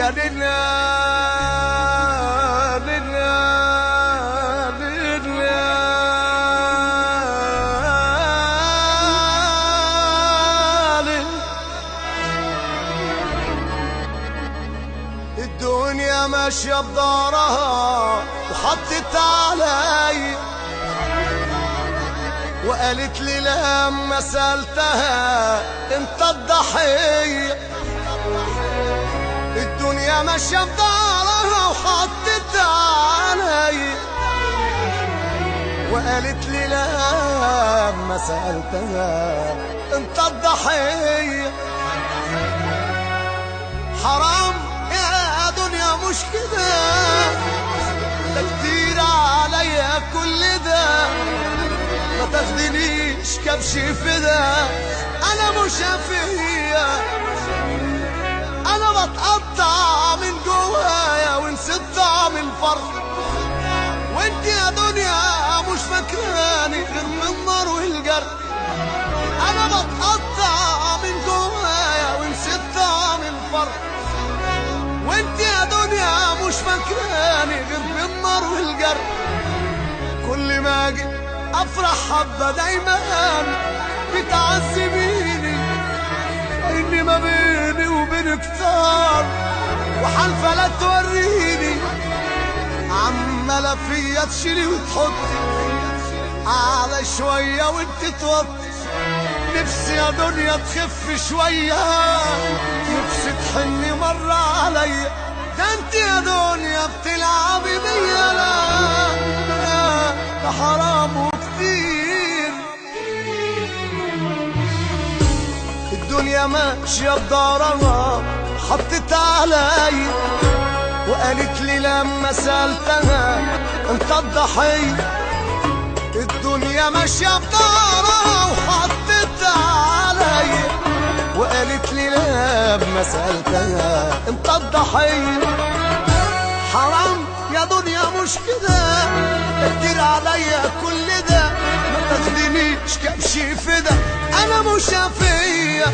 يا ليلى ليلى ليلى الدنيا ماشية بدارها وحطت علي وقالت لي لما سألتها انت الضحية. الدنيا ماشية بدارها وحطت علي وقالت لي لما سألتها انت الضحية. حرام يا دنيا مش كده، ده كتير عليا كل ده، ما تاخدنيش كبش فدا، انا مش فيا، انا بتقطع من جوايا ونسيت طعم الفرح. وانت يا دنيا مش فاكراني غير من النار والجرح. انا بتقطع من جوايا ونسيت طعم الفرح. وانت يا دنيا مش فاكراني غير من النار والجرح. كل ما اجي افرح حبه دايما بتعذبيني، اني ما بيني وبينك طار وحالفه لا توريني. عماله فيا تشيلي وتحطي على شويه وانت توطي. نفسي يا دنيا تخف شويه، نفسي تحني مره عليا. ده انت يا دنيا بتلعبي بيا، لا ده حرام وكتير. الدنيا ماشية بدارها حطت علي وقالت لي لما سألتها انت الضحية. الدنيا ماشية بدارها وحطت علي وقالت لي لما سألتها انت الضحية. حرام يا دنيا مش كده، كتير عليا كل ده، ما تاخدنيش كبش فدا، انا مش فيا،